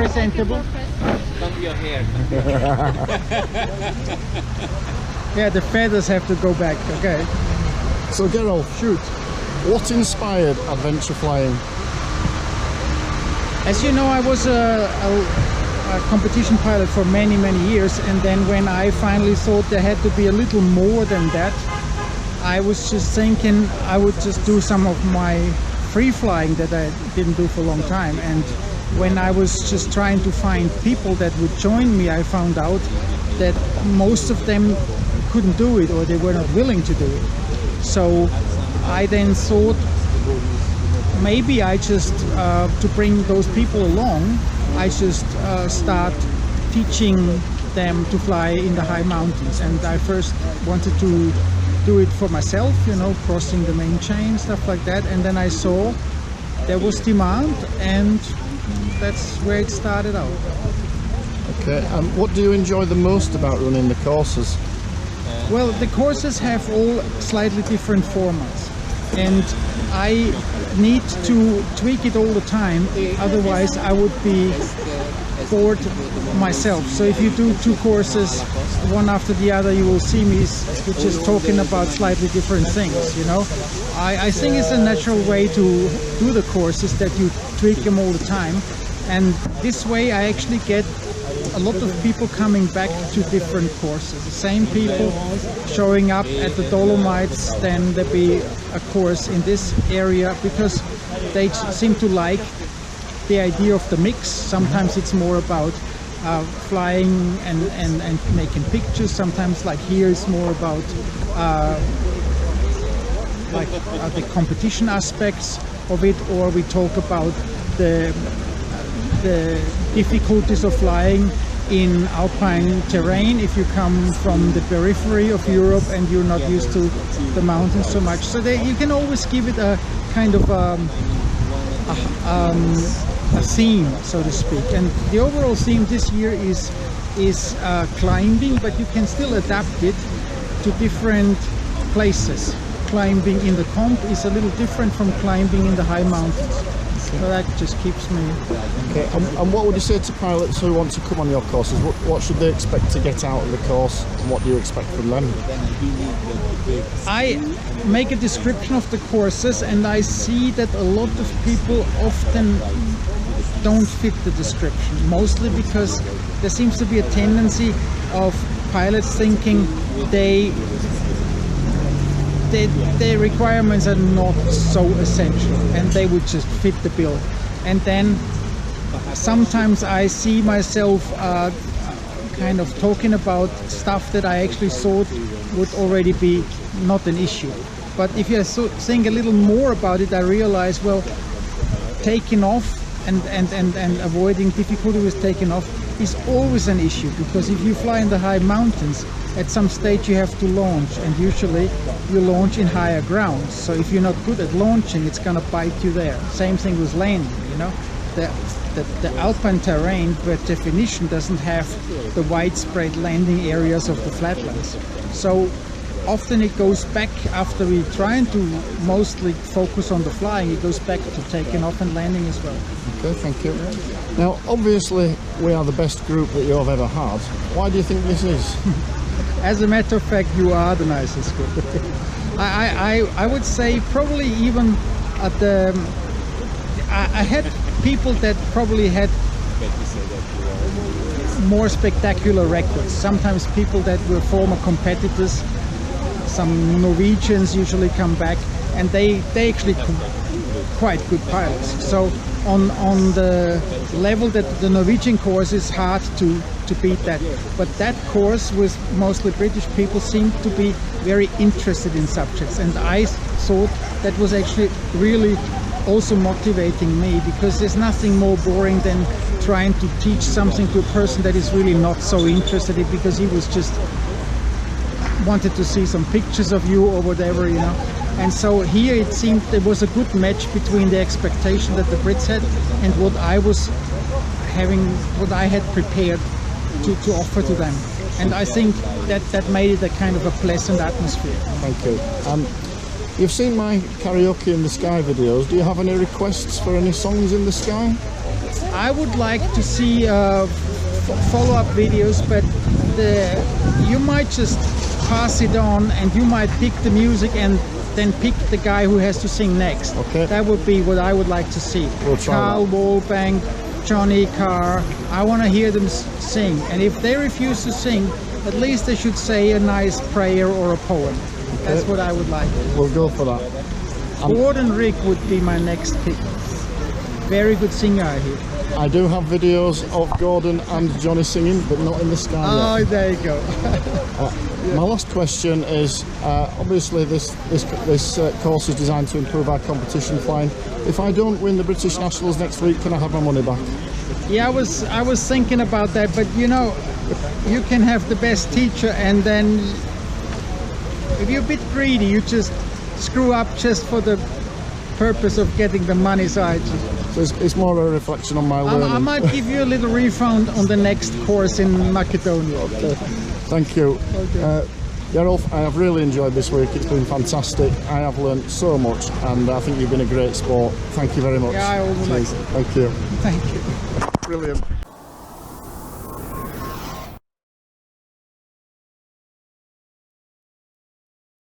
presentable. Not your hair. Yeah, the feathers have to go back. Okay. So Gerolf, Shoot. what inspired adventure flying? As you know, I was a competition pilot for many years, and then when I finally thought there had to be a little more than that, I was just thinking I would just do some of my free flying that I didn't do for a long time. And when I was just trying to find people that would join me, I found out that most of them couldn't do it, or they were not willing to do it. So I then thought maybe I just, to bring those people along, I just start teaching them to fly in the high mountains. And I first wanted to do it for myself, you know, crossing the main chain, stuff like that. And then I saw there was demand, and that's where it started out. Okay, what do you enjoy the most about running the courses? Well, the courses have all slightly different formats, and I need to tweak it all the time, otherwise I would be bored myself. So if you do two courses one after the other, you will see me just talking about slightly different things, you know. I think it's a natural way to do the courses, that you tweak them all the time, and this way I actually get a lot of people coming back to different courses. The same people showing up at the Dolomites, then there be a course in this area, because they seem to like the idea of the mix. Sometimes it's more about flying and making pictures. Sometimes, like here, it's more about the competition aspects of it, or we talk about the difficulties of flying in alpine terrain if you come from the periphery of Europe and you're not used to the mountains so much. So you can always give it a kind of a theme, so to speak. And the overall theme this year is climbing, but you can still adapt it to different places. Climbing in the comp is a little different from climbing in the high mountains. So that just keeps me. Okay, and what would you say to pilots who want to come on your courses? What should they expect to get out of the course, and what do you expect from them? I make a description of the courses, and I see that a lot of people often don't fit the description, mostly because there seems to be a tendency of pilots thinking their requirements are not so essential, and they would just fit the bill. And then sometimes I see myself kind of talking about stuff that I actually thought would already be not an issue. But if you think a little more about it, I realize, well, taking off and avoiding difficulty with taking off is always an issue, because if you fly in the high mountains, at some stage you have to launch, and usually you launch in higher ground. So if you're not good at launching, it's gonna bite you there. Same thing with landing, you know. The alpine terrain, by definition, doesn't have the widespread landing areas of the flatlands. So often it goes back, after we trying to mostly focus on the flying, it goes back to taking off and landing as well. Okay, thank you. Now, obviously, we are the best group that you have ever had. Why do you think this is? As a matter of fact, you are the nicest group. I would say probably even at the... I had people that probably had more spectacular records. Sometimes people that were former competitors, some Norwegians usually come back, and they actually quite good pilots. So on the level that the Norwegian course is hard to beat that. But that course with mostly British people seemed to be very interested in subjects, and I thought that was actually really also motivating me, because there's nothing more boring than trying to teach something to a person that is really not so interested in it, because he was just wanted to see some pictures of you or whatever, you know. And so here it seemed there was a good match between the expectation that the Brits had and what I was having, what I had prepared to offer to them. And I think that made it a kind of a pleasant atmosphere. Thank you. You've seen my karaoke in the sky videos. Do you have any requests for any songs in the sky? I would like to see follow-up videos, but you might just pass it on, and you might pick the music and then pick the guy who has to sing next. Okay. That would be what I would like to see. We'll try Carl that. Wallbank, Johnny Carr. I want to hear them sing, and if they refuse to sing, at least they should say a nice prayer or a poem. That's what I would like. We'll go for that. Gordon Rick would be my next pick. Very good singer, I hear. I do have videos of Gordon and Johnny singing, but not in the sky yet. Oh, there you go. My last question is, obviously this course is designed to improve our competition flying. If I don't win the British Nationals next week, can I have my money back? Yeah, I was thinking about that, but you know, you can have the best teacher, and then if you're a bit greedy, you just screw up just for the purpose of getting the money. So it's more a reflection on my learning. I might give you a little refund on the next course in Macedonia. Okay. Thank you. Okay. Gerolf, I have really enjoyed this week. It's been fantastic. I have learned so much, and I think you've been a great sport. Thank you very much. Yeah, I always like it. Thank you. Thank you. Brilliant.